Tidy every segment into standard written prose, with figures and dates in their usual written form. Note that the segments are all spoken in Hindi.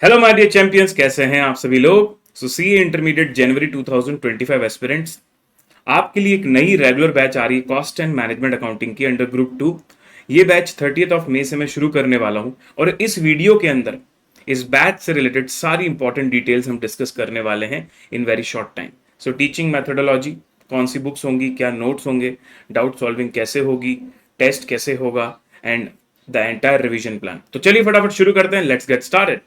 हेलो माय डियर चैंपियंस, कैसे हैं आप सभी लोग। सीए इंटरमीडिएट जनवरी 2025 एस्पिरेंट्स, आपके लिए एक नई रेगुलर बैच आ रही है कॉस्ट एंड मैनेजमेंट अकाउंटिंग की अंडर ग्रुप 2। ये बैच 30th ऑफ मई से मैं शुरू करने वाला हूं और इस वीडियो के अंदर इस बैच से रिलेटेड सारी इंपॉर्टेंट डिटेल्स हम डिस्कस करने वाले हैं in very short time. So teaching methodology, कौन सी बुक्स होंगी, क्या नोट्स होंगे, डाउट सॉल्विंग कैसे होगी, टेस्ट कैसे होगा and the entire revision plan. तो चलिए फटाफट शुरू करते हैं, let's get started.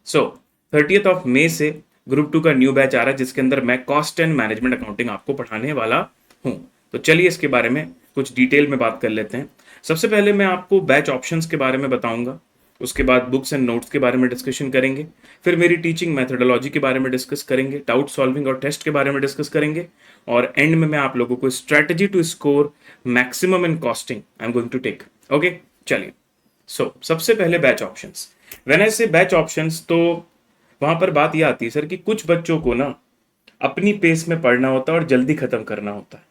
So 30th of मई से ग्रुप 2 का न्यू बैच आ रहा है जिसके अंदर मैं कॉस्ट एंड मैनेजमेंट अकाउंटिंग आपको पढ़ाने वाला हूं। तो चलिए इसके बारे में कुछ डिटेल में बात कर लेते हैं। सबसे पहले मैं आपको बैच ऑप्शंस के बारे में बताऊंगा, उसके बाद बुक्स एंड नोट्स के बारे में डिस्कशन करेंगे, फिर मेरी टीचिंग मैथोडोलॉजी के बारे में डिस्कस करेंगे, डाउट सॉल्विंग और टेस्ट के बारे में डिस्कस करेंगे, और एंड में मैं आप लोगों को strategy to score maximum in costing I am going to take. Okay, चलिए। सबसे पहले बैच ऑप्शंस। व्हेन आई से बैच ऑप्शंस, तो वहां पर बात यह आती है सर कि कुछ बच्चों को ना अपनी पेस में पढ़ना होता है और जल्दी खत्म करना होता है।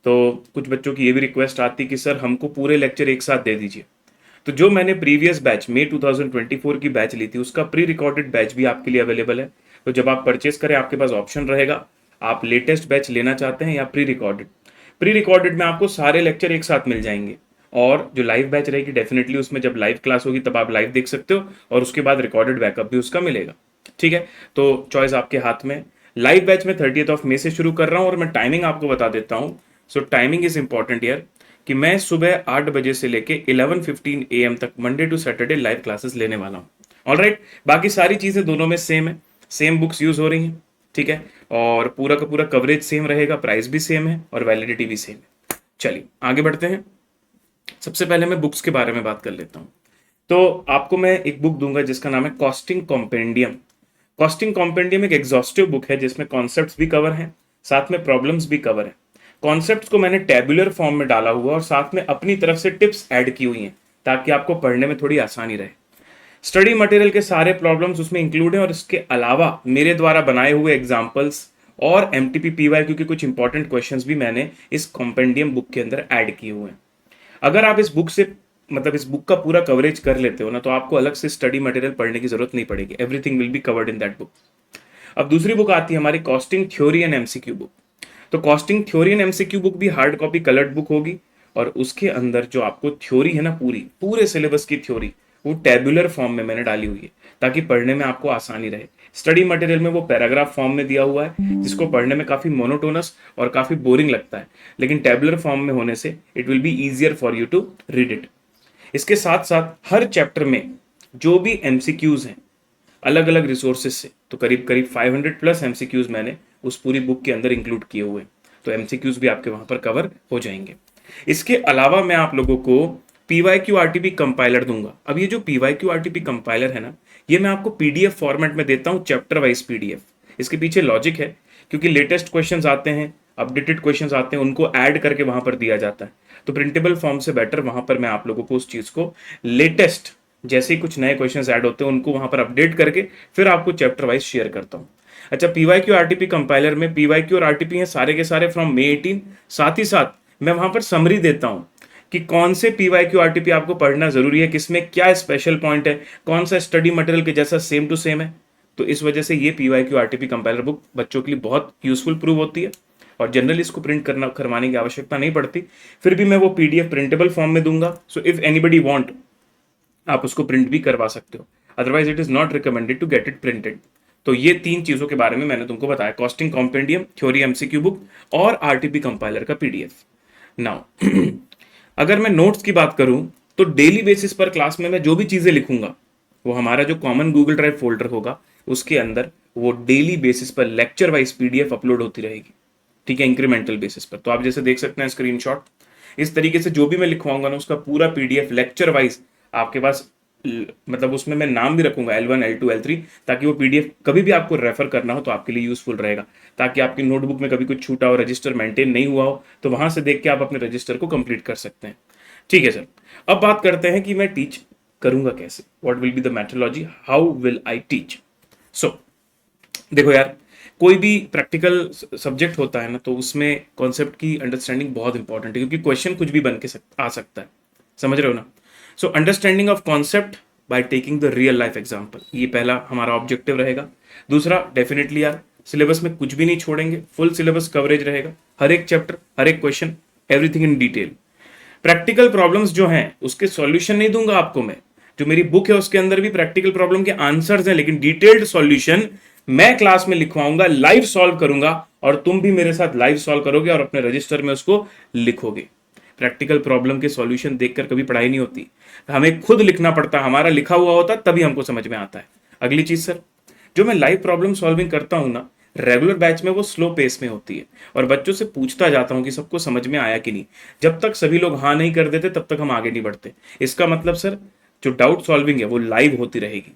तो कुछ बच्चों की ये भी रिक्वेस्ट आती है कि सर हमको पूरे लेक्चर एक साथ दे दीजिए। तो जो मैंने प्रीवियस बैच मई 2024 की बैच ली थी उसका प्री रिकॉर्डेड बैच भी आपके लिए अवेलेबल है। तो जब आप परचेस करें आपके पास ऑप्शन रहेगा, आप लेटेस्ट बैच लेना चाहते हैं या प्री रिकॉर्डेड। प्री रिकॉर्डेड में आपको सारे लेक्चर एक साथ मिल जाएंगे, और जो लाइव बैच रहेगी डेफिनेटली उसमें जब लाइव क्लास होगी तब आप लाइव देख सकते हो, और उसके बाद रिकॉर्डेड बैकअप भी उसका मिलेगा। ठीक है, तो चॉइस आपके हाथ में। लाइव बैच में 30th ऑफ मई से शुरू कर रहा हूं और मैं टाइमिंग आपको बता देता हूं। टाइमिंग इज इंपॉर्टेंट यार, कि मैं सुबह 8 बजे से लेके 11:15 AM तक Monday to Saturday live classes लेने वाला हूँ। ऑलराइट, बाकी सारी चीज़ें दोनों में सेम है, सेम बुक्स यूज हो रही हैं। ठीक है, और पूरा का पूरा कवरेज सेम रहेगा, प्राइस भी सेम है और वैलिडिटी भी सेम है। चलिए आगे बढ़ते हैं। सबसे पहले मैं बुक्स के बारे में बात कर लेता हूँ। तो आपको मैं एक बुक दूंगा जिसका नाम है कॉस्टिंग कॉम्पेंडियम। कॉस्टिंग कॉम्पेंडियम एक एग्जॉस्टिव बुक है जिसमें कॉन्सेप्ट्स भी कवर हैं, साथ में प्रॉब्लम्स भी कवर है। कॉन्सेप्ट्स को मैंने टेबुलर फॉर्म में डाला हुआ और साथ में अपनी तरफ से टिप्स ऐड की हुई हैं ताकि आपको पढ़ने में थोड़ी आसानी रहे। स्टडी मटेरियल के सारे प्रॉब्लम्स उसमें इंक्लूड हैं और इसके अलावा मेरे द्वारा बनाए हुए एग्जाम्पल्स और एमटीपी पीवाईक्यू के कुछ इंपॉर्टेंट क्वेश्चंस भी मैंने इस कॉम्पेंडियम बुक के अंदर ऐड किए हुए हैं। अगर आप इस बुक से इस बुक का पूरा कवरेज कर लेते हो ना, तो आपको अलग से स्टडी मटेरियल पढ़ने की जरूरत नहीं पड़ेगी। Everything will be covered in that book. अब दूसरी बुक आती है हमारी costing theory and MCQ book. तो costing theory and MCQ book भी हार्ड कॉपी कलर्ड बुक होगी, और उसके अंदर जो आपको थ्योरी है ना, पूरे सिलेबस की थ्योरी वो टेबुलर फॉर्म में मैंने डाली हुई है ताकि पढ़ने में आपको आसानी रहे। स्टडी मटेरियल में वो पैराग्राफ फॉर्म में दिया हुआ है जिसको पढ़ने में काफी मोनोटोनस और काफी बोरिंग लगता है, लेकिन टेबुलर फॉर्म में होने से it will be easier for you to read it. इसके साथ साथ हर चैप्टर में जो भी एमसीक्यूज हैं अलग अलग रिसोर्सेज से, तो करीब करीब 500 प्लस एमसीक्यूज मैंने उस पूरी बुक के अंदर इंक्लूड किए हुए हैं। तो एमसीक्यूज भी आपके वहां पर कवर हो जाएंगे। इसके अलावा मैं आप लोगों को पीवाईक्यू आरटीपी कंपाइलर दूंगा। अब ये जो पीवाईक्यू आरटीपी कंपाइलर है ना, ये मैं आपको पीडीएफ फॉर्मेट में देता हूं, चैप्टर वाइज पीडीएफ। इसके पीछे लॉजिक है, क्योंकि लेटेस्ट क्वेश्चंस आते हैं, अपडेटेड क्वेश्चंस आते हैं, उनको ऐड करके वहां पर दिया जाता है। तो प्रिंटेबल फॉर्म से बेटर वहां पर मैं आप लोगों को उस चीज को लेटेस्ट, जैसे ही कुछ नए क्वेश्चंस ऐड होते हैं उनको वहां पर अपडेट करके फिर आपको चैप्टर वाइज शेयर करता हूं। अच्छा, पीवाईक्यू आरटीपी कंपाइलर में पीवाईक्यू और आरटीपी हैं सारे के सारे फ्रॉम May 18। साथ ही साथ मैं वहां पर समरी देता हूं कि कौन से पीवाईक्यू आरटीपी आपको पढ़ना जरूरी है, किसमें क्या स्पेशल पॉइंट है, कौन सा स्टडी मटेरियल के जैसा सेम टू सेम है। तो इस वजह से ये पीवाईक्यू आरटीपी कंपाइलर बुक बच्चों के लिए बहुत यूजफुल प्रूव होती है, और जनरली इसको प्रिंट करवाने की आवश्यकता नहीं पड़ती। फिर भी मैं वो पीडीएफ प्रिंटेबल फॉर्म में दूंगा। सो इफ एनीबडी वांट, आप उसको प्रिंट भी करवा सकते हो, otherwise it is not recommended to get it printed. तो ये तीन चीजों के बारे में मैंने तुमको बताया, costing compendium, theory MCQ book और आरटीपी कंपाइलर का पीडीएफ। नाउ अगर मैं नोट्स की बात करूं, तो डेली बेसिस पर क्लास में मैं जो भी चीजें लिखूंगा वो हमारा जो कॉमन गूगल ड्राइव फोल्डर होगा उसके अंदर वो डेली बेसिस पर लेक्चर वाइज पीडीएफ अपलोड होती रहेगी। ठीक है, इंक्रीमेंटल बेसिस पर। तो आप जैसे देख सकते हैं स्क्रीनशॉट, इस तरीके से जो भी मैं लिखवाऊंगा ना उसका पूरा पीडीएफ लेक्चर वाइज आपके पास, उसमें मैं नाम भी रखूंगा L1 L2 L3, ताकि वो पीडीएफ कभी भी आपको रेफर करना हो तो आपके लिए यूजफुल रहेगा, ताकि आपकी नोटबुक में कभी कुछ छूटा हो, रजिस्टर मेंटेन नहीं हुआ हो, तो वहां से देख के आप अपने रजिस्टर को कंप्लीट कर सकते हैं। ठीक है सर, अब बात करते हैं कि मैं टीच करूंगा कैसे, what will be the methodology, how will I teach. So देखो यार, कोई भी प्रैक्टिकल सब्जेक्ट होता है ना, तो उसमें कॉन्सेप्ट की अंडरस्टैंडिंग बहुत इंपॉर्टेंट है, क्योंकि क्वेश्चन कुछ भी बन के आ सकता है। समझ रहे हो ना। So understanding of concept by taking the real life example. ये पहला हमारा ऑब्जेक्टिव रहेगा। दूसरा, डेफिनेटली यार सिलेबस में कुछ भी नहीं छोड़ेंगे, फुल सिलेबस कवरेज रहेगा, हर एक चैप्टर, हर एक question, everything in detail. Practical problems जो हैं उसके सॉल्यूशन नहीं दूंगा आपको मैं, जो मेरी बुक है उसके अंदर भी प्रैक्टिकल प्रॉब्लम के आंसर्स हैं, लेकिन डिटेल्ड सॉल्यूशन मैं क्लास में लिखवाऊंगा, लाइव सॉल्व करूंगा, और तुम भी मेरे साथ लाइव सॉल्व करोगे और अपने रजिस्टर में उसको लिखोगे। प्रैक्टिकल प्रॉब्लम के सॉल्यूशन देखकर कभी पढ़ाई नहीं होती, हमें खुद लिखना पड़ता, हमारा लिखा हुआ होता तभी हमको समझ में आता है। अगली चीज सर, जो मैं लाइव प्रॉब्लम सॉल्विंग करता हूं ना, रेगुलर बैच में वो स्लो पेस में होती है, और बच्चों से पूछता जाता हूं कि सबको समझ में आया कि नहीं। जब तक सभी लोग हाँ नहीं कर देते तब तक हम आगे नहीं बढ़ते। इसका मतलब सर, जो डाउट सॉल्विंग है वो लाइव होती रहेगी,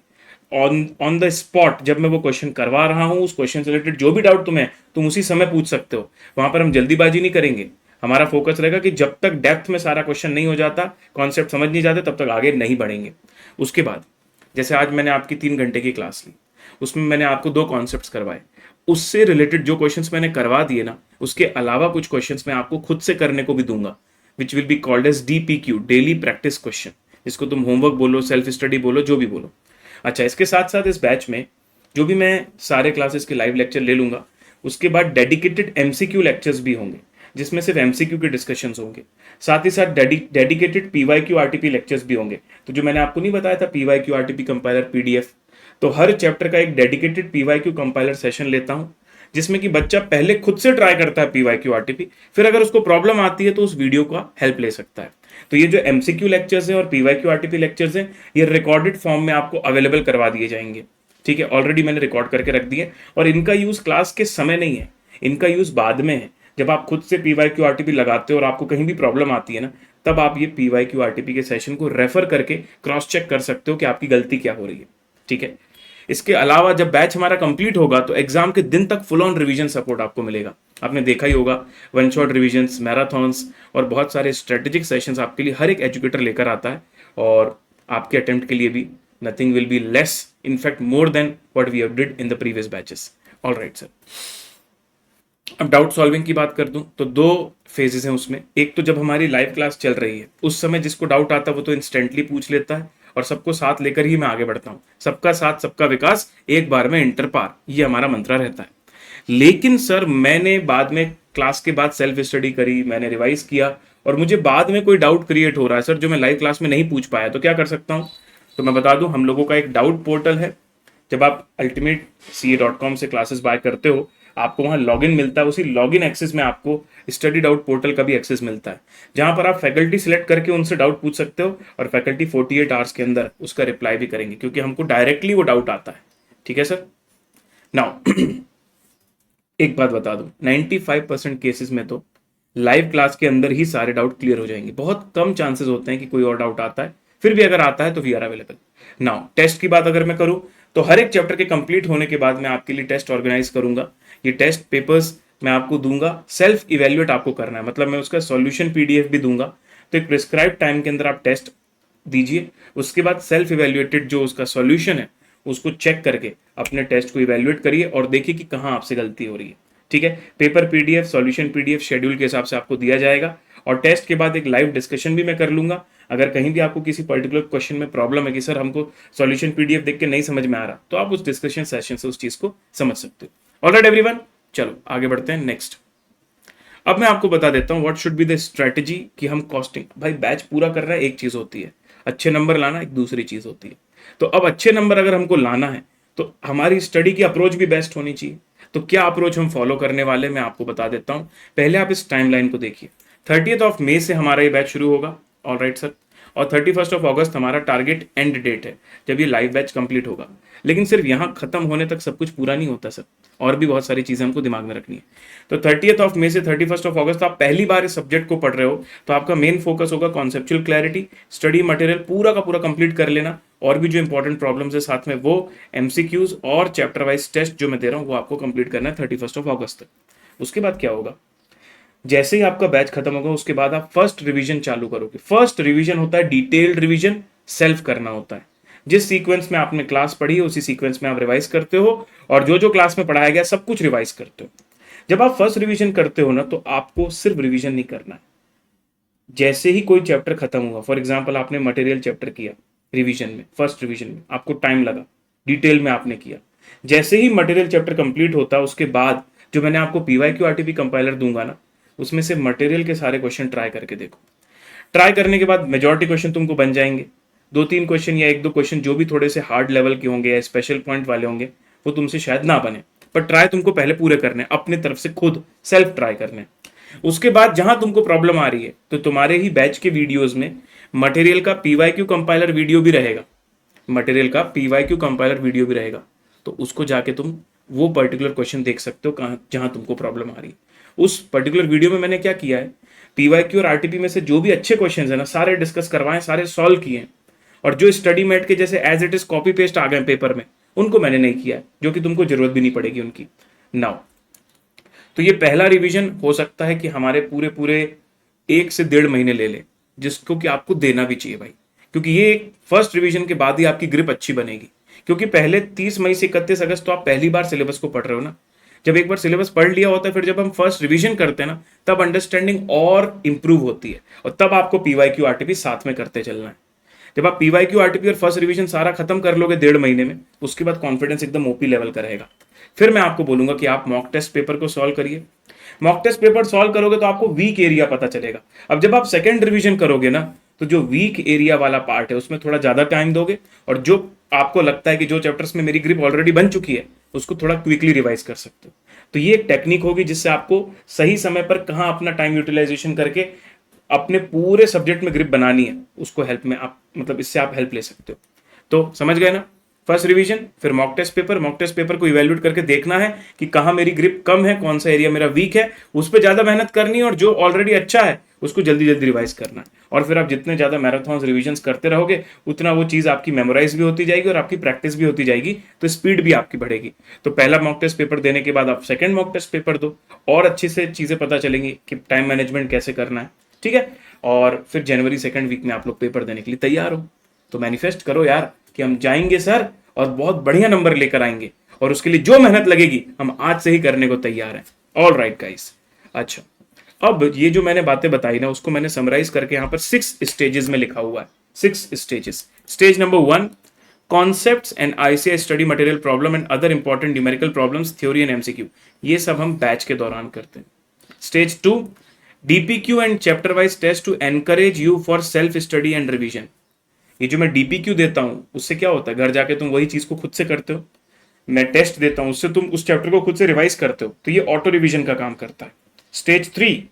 ऑन ऑन द स्पॉट। जब मैं वो क्वेश्चन करवा रहा हूं, उस क्वेश्चन से रिलेटेड जो भी डाउट तुम्हें, तुम उसी समय पूछ सकते हो। वहां पर हम जल्दीबाजी नहीं करेंगे, हमारा फोकस रहेगा कि जब तक डेप्थ में सारा क्वेश्चन नहीं हो जाता, कॉन्सेप्ट समझ नहीं जाते, तब तक आगे नहीं बढ़ेंगे। उसके बाद जैसे आज मैंने आपकी 3 घंटे की क्लास ली, उसमें मैंने आपको 2 कॉन्सेप्ट्स करवाए, उससे रिलेटेड जो क्वेश्चंस मैंने करवा दिए ना, उसके अलावा कुछ क्वेश्चंस मैं आपको खुद से करने को भी दूंगा, which will be called as DPQ, daily practice question, जिसको तुम होमवर्क बोलो, सेल्फ स्टडी बोलो, जो भी बोलो। अच्छा, इसके साथ साथ इस बैच में जो भी मैं सारे क्लासेस के लाइव लेक्चर ले लूंगा, उसके बाद डेडिकेटेड MCQ लेक्चर्स भी होंगे, जिसमें सिर्फ MCQ के डिस्कशंस होंगे। साथ ही साथ डेडिकेटेड PYQ RTP लेक्चर्स भी होंगे। तो जो मैंने आपको नहीं बताया था PYQ RTP कंपाइलर PDF, तो हर चैप्टर का एक डेडिकेटेड PYQ कंपाइलर सेशन लेता हूं, जिसमें कि बच्चा पहले खुद से ट्राई करता है PYQ RTP, फिर अगर उसको प्रॉब्लम आती है तो उस वीडियो का हेल्प ले सकता है। तो ये जो MCQ लेक्चर्स हैं और PYQ RTP लेक्चर्स हैं, ये रिकॉर्डेड फॉर्म में आपको अवेलेबल करवा दिए जाएंगे। ठीक है, ऑलरेडी मैंने रिकॉर्ड करके रख दिए, और इनका यूज क्लास के समय नहीं है, इनका यूज बाद में है। जब आप खुद से PYQ RTP लगाते हो और आपको कहीं भी प्रॉब्लम आती है ना, तब आप ये PYQ RTP के सेशन को रेफर करके क्रॉस चेक कर सकते हो कि आपकी गलती क्या हो रही है। ठीक है, इसके अलावा जब बैच हमारा कंप्लीट होगा तो एग्जाम के दिन तक फुल ऑन रिवीजन सपोर्ट आपको मिलेगा। आपने देखा ही होगा, वन शॉट रिवीजन्स, मैराथॉन्स और बहुत सारे स्ट्रेटेजिक सेशंस आपके लिए हर एक एजुकेटर लेकर आता है, और आपके अटेम्प्ट के लिए भी nothing will be less, in fact more than what we have did in the previous batches. All right sir, अब डाउट सॉल्विंग की बात कर दूं तो 2 फेजेस हैं उसमें। एक तो जब हमारी लाइव क्लास चल रही है, उस समय जिसको डाउट आता है वो तो इंस्टेंटली पूछ लेता है, और सबको साथ लेकर ही मैं आगे बढ़ता हूं। सबका साथ सबका विकास, एक बार में इंटर पार, ये हमारा मंत्र रहता है। लेकिन सर, मैंने बाद में क्लास के बाद सेल्फ स्टडी करी, मैंने रिवाइज किया, और मुझे बाद में कोई डाउट क्रिएट हो रहा है सर जो मैं लाइव क्लास में नहीं पूछ पाया, तो क्या कर सकता हूं? तो मैं बता दूं, हम लोगों का एक डाउट पोर्टल है। जब आप ultimateca.com से क्लासेस बाय करते हो, आपको वहां लॉगिन मिलता है, उसी लॉगिन एक्सेस में आपको स्टडी डाउट पोर्टल का भी एक्सेस मिलता है, जहां पर आप फैकल्टी सिलेक्ट करके उनसे डाउट पूछ सकते हो, और फैकल्टी 48 आवर्स के अंदर उसका रिप्लाई भी करेंगे, क्योंकि हमको डायरेक्टली वो डाउट आता है। ठीक है सर। नाउ एक बात बता दूं, 95% केसेस में तो लाइव क्लास के अंदर ही सारे डाउट क्लियर हो जाएंगे। बहुत कम चांसेस होते हैं कि कोई और डाउट आता है, फिर भी अगर आता है तो we are available. Now test की बात अगर मैं करूं, तो हर एक चैप्टर के कंप्लीट होने के बाद मैं आपके लिए टेस्ट ऑर्गेनाइज करूंगा। ये टेस्ट पेपर्स मैं आपको दूंगा, सेल्फ इवेल्युएट आपको करना है, मतलब मैं उसका सॉल्यूशन PDF भी दूंगा। तो एक प्रिस्क्राइब टाइम के अंदर आप टेस्ट दीजिए, उसके बाद सेल्फ इवेल्युएटेड जो उसका सॉल्यूशन है उसको चेक करके अपने टेस्ट को इवेल्युएट करिए और देखिए कि कहाँ आपसे गलती हो रही है। ठीक है, paper PDF, solution PDF schedule के हिसाब से आपको दिया जाएगा, और टेस्ट के बाद एक लाइव डिस्कशन भी मैं कर लूंगा। अगर कहीं भी आपको किसी पर्टिकुलर क्वेश्चन में प्रॉब्लम है कि सर हमको सॉल्यूशन PDF देख के नहीं समझ में आ रहा, तो आप उस डिस्कशन सेशन से उस चीज को समझ सकते हो। ऑलराइट एवरीवन, चलो आगे बढ़ते हैं नेक्स्ट। अब मैं आपको बता देता हूं what should be the strategy कि हम कॉस्टिंग, भाई बैच पूरा कर रहा है एक चीज होती है, अच्छे नंबर लाना एक दूसरी चीज होती है। तो अब अच्छे नंबर अगर हमको लाना है तो हमारी स्टडी की अप्रोच भी बेस्ट होनी चाहिए। तो क्या अप्रोच हम फॉलो करने वाले मैं आपको बता देता हूं। पहले आप इस टाइमलाइन को देखिए, 30 मई से हमारा ये बैच शुरू होगा। ऑल राइट सर, और 31 अगस्त हमारा टारगेट एंड डेट है जब ये लाइव बैच कंप्लीट होगा। लेकिन सिर्फ यहाँ खत्म होने तक सब कुछ पूरा नहीं होता सर, और भी बहुत सारी चीजें हमको दिमाग में रखनी है। तो 30 मई से 31 अगस्त आप पहली बार इस सब्जेक्ट को पढ़ रहे हो, तो आपका मेन फोकस होगा कॉन्सेप्चुअल क्लैरिटी, स्टडी मटेरियल पूरा का पूरा कंप्लीट कर लेना, और भी जो इंपॉर्टेंट प्रॉब्लम्स है साथ में वो MCQs और चैप्टर वाइज टेस्ट जो मैं दे रहा हूँ वो आपको कंप्लीट करना है 31 अगस्त तक। उसके बाद क्या होगा, जैसे ही आपका बैच खत्म होगा उसके बाद आप फर्स्ट रिवीजन चालू करोगे। फर्स्ट रिवीजन होता है डिटेल्ड रिवीजन, सेल्फ करना होता है। जिस सीक्वेंस में आपने क्लास पढ़ी है उसी सीक्वेंस में आप रिवाइज करते हो, और जो जो क्लास में पढ़ाया गया सब कुछ रिवाइज करते हो। जब आप फर्स्ट रिवीजन करते हो ना, तो आपको सिर्फ रिवीजन नहीं करना है। जैसे ही कोई चैप्टर खत्म हुआ, फॉर एग्जाम्पल आपने मटेरियल चैप्टर किया, रिवीजन में, फर्स्ट रिवीजन में आपको टाइम लगा, डिटेल में आपने किया। जैसे ही मटेरियल चैप्टर कंप्लीट होता है उसके बाद जो मैंने आपको पीवाईक्यू आरटीपी कंपाइलर दूंगा ना, उसमें से मटेरियल के सारे क्वेश्चन ट्राई करके देखो। ट्राई करने के बाद मेजॉरिटी क्वेश्चन तुमको बन जाएंगे। 2-3 क्वेश्चन या 1-2 क्वेश्चन जो भी थोड़े से हार्ड लेवल के होंगे या स्पेशल पॉइंट वाले होंगे वो तुमसे शायद ना बने, पर ट्राई तुमको पहले पूरे करने, अपने तरफ से खुद सेल्फ ट्राई करने। उसके बाद जहां तुमको प्रॉब्लम आ रही है तो तुम्हारे ही बैच के वीडियोस में मटेरियल का पीवाईक्यू कंपाइलर वीडियो भी रहेगा, मटेरियल का पीवाईक्यू कंपाइलर वीडियो भी रहेगा, तो उसको जाके तुम वो पर्टिकुलर क्वेश्चन देख सकते हो कहाँ जहां तुमको प्रॉब्लम आ रही है। उस पर्टिकुलर वीडियो में मैंने क्या किया है, पीवाईक्यू और आरटीपी में से जो भी अच्छे क्वेश्चन है ना सारे डिस्कस करवाए, सारे सॉल्व किए हैं, और जो स्टडी मेट के जैसे as it is copy paste आ गए पेपर में उनको मैंने नहीं किया है, जो कि तुमको जरूरत भी नहीं पड़ेगी उनकी। नाउ तो ये पहला रिवीजन हो सकता है कि हमारे पूरे पूरे 1 से 1.5 महीने ले ले, जिसको कि आपको देना भी चाहिए भाई, क्योंकि ये फर्स्ट रिवीजन के बाद ही आपकी ग्रिप अच्छी बनेगी। क्योंकि पहले 30 मई से 31 अगस्त तो आप पहली बार सिलेबस को पढ़ रहे हो ना, जब एक बार सिलेबस पढ़ लिया होता है फिर जब हम फर्स्ट रिवीजन करते हैं ना तब अंडरस्टैंडिंग और इंप्रूव होती है, और तब आपको पीवाईक्यू आरटीपी साथ में करते चलना है। जब आप पीवाईक्यू आरटीपी और फर्स्ट रिवीजन सारा खत्म कर लोगे 1.5 महीने में, उसके बाद कॉन्फिडेंस एकदम ओपी लेवल का रहेगा। फिर मैं आपको बोलूंगा कि आप मॉक टेस्ट पेपर को सॉल्व करिए। मॉक टेस्ट पेपर सॉल्व करोगे तो आपको वीक एरिया पता चलेगा। अब जब आप सेकंड रिवीजन करोगे ना तो जो वीक एरिया वाला पार्ट है उसमें थोड़ा ज्यादा टाइम दोगे, और जो आपको लगता है कि जो चैप्टर्स में मेरी ग्रिप ऑलरेडी बन चुकी है उसको थोड़ा क्विकली रिवाइज कर सकते हो। तो ये एक टेक्निक होगी जिससे आपको सही समय पर कहाँ अपना टाइम यूटिलाइजेशन करके अपने पूरे सब्जेक्ट में ग्रिप बनानी है, उसको हेल्प में आप मतलब इससे आप हेल्प ले सकते हो। तो समझ गए ना, फर्स्ट रिवीजन फिर mock test paper, mock test paper को इवेल्युएट करके देखना है कि कहाँ मेरी ग्रिप कम है, कौन सा एरिया मेरा वीक है, उस पर ज्यादा मेहनत करनी है, और जो ऑलरेडी अच्छा है उसको जल्दी जल्दी रिवाइज करना है। और फिर आप जितने ज्यादा मैराथन रिविजन करते रहोगे उतना वो चीज आपकी मेमोराइज भी होती जाएगी और आपकी प्रैक्टिस भी होती जाएगी, तो स्पीड भी आपकी बढ़ेगी। तो पहला मॉक टेस्ट पेपर देने के बाद आप सेकंड मॉक टेस्ट पेपर दो, और अच्छे से चीजें पता चलेंगी कि टाइम मैनेजमेंट कैसे करना है, ठीक है। और फिर जनवरी सेकंड वीक में आप लोग पेपर देने के लिए तैयार हो। तो मैनिफेस्ट करो यार कि हम जाएंगे सर और बहुत बढ़िया नंबर लेकर आएंगे, और उसके लिए जो मेहनत लगेगी हम आज से ही करने को तैयार हैं। All right guys. अच्छा, अब ये जो मैंने बातें बताई ना उसको मैंने समराइज करके यहाँ पर 6 स्टेजेस में लिखा हुआ है। 6 stages. Stage number 1, concepts and ICI study material problem and other important numerical problems, theory and MCQ. ये सब हम बैच के दौरान करते हैं। Stage 2, DPQ and chapter wise test to encourage you for self study and revision. ये जो मैं डीपीक्यू देता हूं उससे क्या होता है, घर जाके तुम वही चीज को खुद से करते हो। मैं टेस्ट देता हूं उससे तुम उस चैप्टर को खुद से रिवाइज करते हो, तो ये ऑटो रिवीजन का काम करता है। स्टेज 3,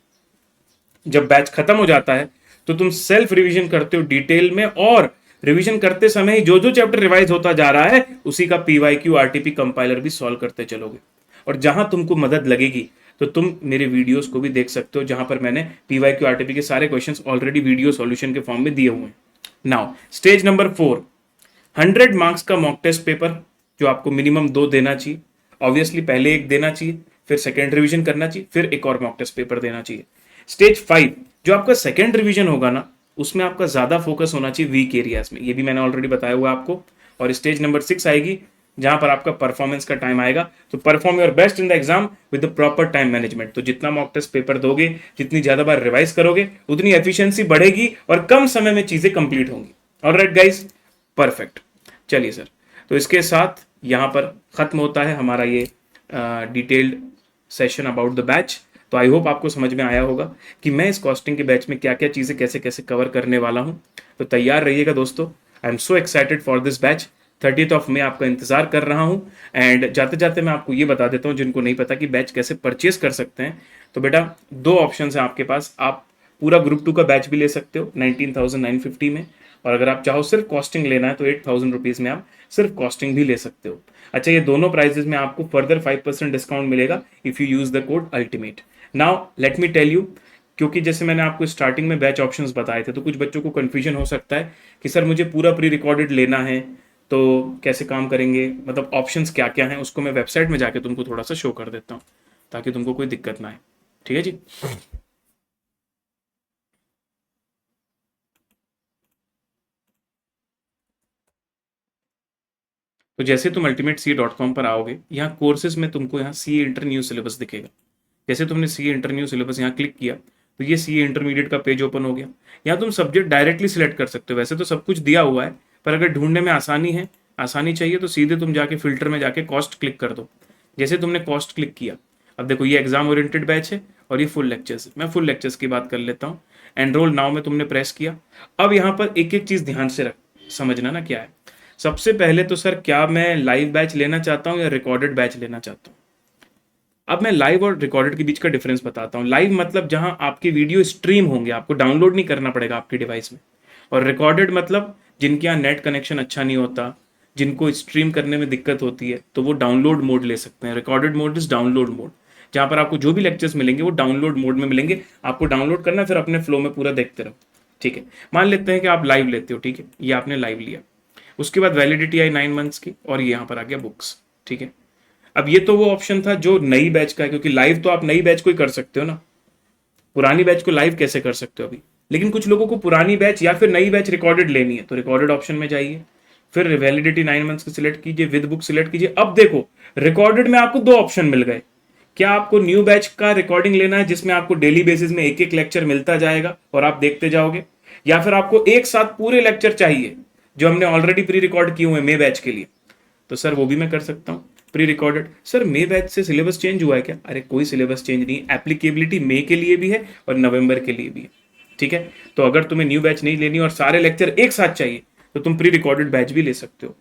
जब बैच खत्म हो जाता है तो तुम सेल्फ रिवीजन करते हो डिटेल में, और रिवीजन करते समय ही जो जो चैप्टर रिवाइज होता जा रहा है उसी का पीवाईक्यू आरटीपी कंपाइलर भी सॉल्व करते चलोगे। और जहां तुमको मदद लगेगी तो तुम मेरे वीडियोस को भी देख सकते हो, जहां पर मैंने पीवाईक्यू आरटीपी के सारे क्वेश्चंस ऑलरेडी वीडियो सॉल्यूशन के फॉर्म में दिए हुए हैं। नाउ स्टेज नंबर 4, 100 मार्क्स का मॉक टेस्ट पेपर जो आपको मिनिमम 2 देना चाहिए। ऑब्वियसली पहले 1 देना चाहिए, फिर सेकेंड रिवीजन करना चाहिए, फिर एक और मॉक टेस्ट पेपर देना चाहिए। स्टेज 5, जो आपका सेकेंड रिवीजन होगा ना उसमें आपका ज्यादा फोकस होना चाहिए वीक एरियाज में, ये भी मैंने ऑलरेडी बताया हुआ आपको। और स्टेज नंबर 6 आएगी जहां पर आपका परफॉर्मेंस का टाइम आएगा, तो perform your best in the exam with the proper time management. तो जितना मॉक टेस्ट पेपर दोगे, जितनी ज्यादा बार रिवाइज करोगे, उतनी एफिशिएंसी बढ़ेगी और कम समय में चीजें कंप्लीट होंगी। Alright guys, perfect. चलिए सर, तो इसके साथ यहां पर खत्म होता है हमारा ये detailed session about the batch. तो आई होप आपको समझ में आया होगा कि मैं इस कॉस्टिंग के बैच में क्या क्या चीजें कैसे कैसे कवर करने वाला हूं। तो तैयार रहिएगा दोस्तों, I am so excited for this batch. 30th मई आपका इंतजार कर रहा हूं। एंड जाते जाते मैं आपको ये बता देता हूं जिनको नहीं पता कि बैच कैसे परचेज कर सकते हैं। तो बेटा 2 ऑप्शन है आपके पास, आप पूरा ग्रुप 2 का बैच भी ले सकते हो 19,950 में, और अगर आप चाहो सिर्फ कॉस्टिंग लेना है तो 8,000 रुपीज में आप सिर्फ कॉस्टिंग भी ले सकते हो। अच्छा, ये दोनों प्राइजेस में आपको फर्दर 5% डिस्काउंट मिलेगा if you use the code ultimate. Now let me tell you, क्योंकि जैसे मैंने आपको स्टार्टिंग में बैच ऑप्शंस बताए थे तो कुछ बच्चों को कंफ्यूजन हो सकता है कि सर मुझे पूरा प्री रिकॉर्डेड लेना है तो कैसे काम करेंगे, मतलब ऑप्शंस क्या क्या हैं, उसको मैं वेबसाइट में जाके तुमको थोड़ा सा शो कर देता हूँ ताकि तुमको कोई दिक्कत ना आए। ठीक है जी। तो जैसे तुम ultimatec.com पर आओगे, यहाँ कोर्सेज में तुमको यहाँ सी इंटर न्यू सिलेबस दिखेगा। जैसे तुमने सी इंटर न्यू सिलेबस यहाँ क्लिक किया तो ये सी इंटरमीडिएट का पेज ओपन हो गया। यहाँ तुम सब्जेक्ट डायरेक्टली सिलेक्ट कर सकते हो। वैसे तो सब कुछ दिया हुआ है पर अगर ढूंढने में आसानी चाहिए तो सीधे तुम जाके फिल्टर में जाके कॉस्ट क्लिक कर दो। जैसे तुमने कॉस्ट क्लिक किया, अब देखो ये एग्जाम ओरिएंटेड बैच है और ये फुल लेक्चर्स। मैं फुल लेक्चर्स की बात कर लेता हूँ। एनरोल नाउ में तुमने प्रेस किया। अब यहाँ पर एक एक चीज ध्यान से समझना ना क्या है। सबसे पहले तो सर, क्या मैं लाइव बैच लेना चाहता हूँ या रिकॉर्डेड बैच लेना चाहता हूँ? अब मैं लाइव और रिकॉर्डेड के बीच का डिफरेंस बताता हूँ। लाइव मतलब जहां आपके वीडियो स्ट्रीम होंगे, आपको डाउनलोड नहीं करना पड़ेगा आपके डिवाइस में। और रिकॉर्डेड मतलब जिनके यहाँ नेट कनेक्शन अच्छा नहीं होता, जिनको स्ट्रीम करने में दिक्कत होती है, तो वो डाउनलोड मोड ले सकते हैं। Recorded mode is download mode, जहां पर आपको जो भी लेक्चर्स मिलेंगे वो डाउनलोड मोड में मिलेंगे। आपको डाउनलोड करना है, फिर अपने फ्लो में पूरा देखते रहो। ठीक है, मान लेते हैं कि आप लाइव लेते हो। ठीक है, ये आपने लाइव लिया, उसके बाद वैलिडिटी आई 9 मंथ्स की, और ये यहाँ पर आ गया बुक्स। ठीक है, अब ये तो वो ऑप्शन था जो नई बैच का है, क्योंकि लाइव तो आप नई बैच को ही कर सकते हो ना, पुरानी बैच को लाइव कैसे कर सकते हो अभी। लेकिन कुछ लोगों को पुरानी बैच या फिर नई बैच रिकॉर्डेड लेनी है, तो रिकॉर्डेड ऑप्शन में जाइए, फिर वैलिडिटी 9 मंथ्स की सिलेक्ट कीजिए, विद बुक सिलेक्ट कीजिए। अब देखो, रिकॉर्डेड में आपको दो ऑप्शन मिल गए। क्या आपको न्यू बैच का रिकॉर्डिंग लेना है जिसमें आपको डेली बेसिस में एक एक लेक्चर मिलता जाएगा और आप देखते जाओगे, या फिर आपको एक साथ पूरे लेक्चर चाहिए जो हमने ऑलरेडी प्री रिकॉर्ड किए हुए मे बैच के लिए? तो सर वो भी मैं कर सकता हूँ प्री रिकॉर्डेड। सर मे बैच से सिलेबस चेंज हुआ है क्या? अरे कोई सिलेबस चेंज नहीं, एप्लीकेबिलिटी मई के लिए भी है और नवंबर के लिए भी है। ठीक है, तो अगर तुम्हें न्यू बैच नहीं लेनी और सारे लेक्चर एक साथ चाहिए तो तुम प्री रिकॉर्डेड बैच भी ले सकते हो।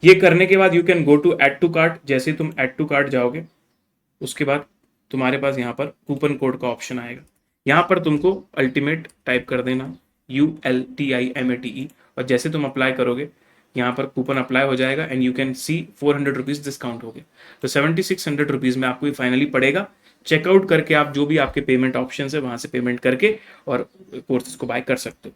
ये करने के बाद you can go to add to cart. जैसे ही तुम ऐड टू कार्ट जाओगे, उसके बाद तुम्हारे पास यहाँ पर कूपन कोड का ऑप्शन आएगा। यहाँ पर तुमको अल्टीमेट टाइप कर देना, ULTIMATE, और जैसे तुम अप्लाई करोगे यहाँ पर कूपन अप्लाई हो जाएगा and you can see 400 rupees discount हो गया। तो 7600 रुपीज़ में आपको ये फाइनली पड़ेगा। चेकआउट करके आप जो भी आपके पेमेंट ऑप्शन है वहाँ से पेमेंट करके और कोर्सेज को बाय कर सकते हो।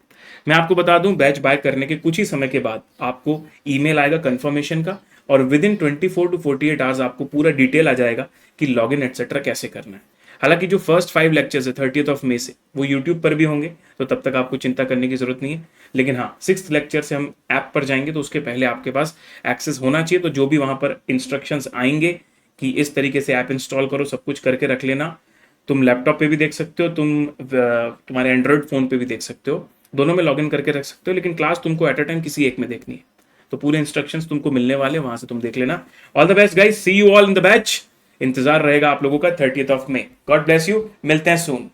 मैं आपको बता दूं, बैच बाय करने के कुछ ही समय के बाद आपको ईमेल आएगा कंफर्मेशन का, और विद इन 24 to 48 आवर्स आपको पूरा डिटेल आ जाएगा कि लॉगिन एटसेट्रा कैसे करना है। हालांकि जो फर्स्ट 5 लेक्चर्स है 30th ऑफ मई से, वो यूट्यूब पर भी होंगे, तो तब तक आपको चिंता करने की जरूरत नहीं है। लेकिन हाँ, 6th लेक्चर से हम ऐप पर जाएंगे, तो उसके पहले आपके पास एक्सेस होना चाहिए। तो जो भी वहां पर इंस्ट्रक्शंस आएंगे कि इस तरीके से ऐप इंस्टॉल करो, सब कुछ करके रख लेना। तुम लैपटॉप पे भी देख सकते हो, तुम्हारे एंड्रॉइड फोन पे भी देख सकते हो, दोनों में लॉगिन करके रख सकते हो। लेकिन क्लास तुमको एट अ टाइम किसी एक में देखनी है, तो पूरे इंस्ट्रक्शंस तुमको मिलने वाले, वहां से तुम देख लेना। All the best guys, see you all in the batch. इंतजार रहेगा आप लोगों का 30th of May. God bless you, मिलते हैं सून।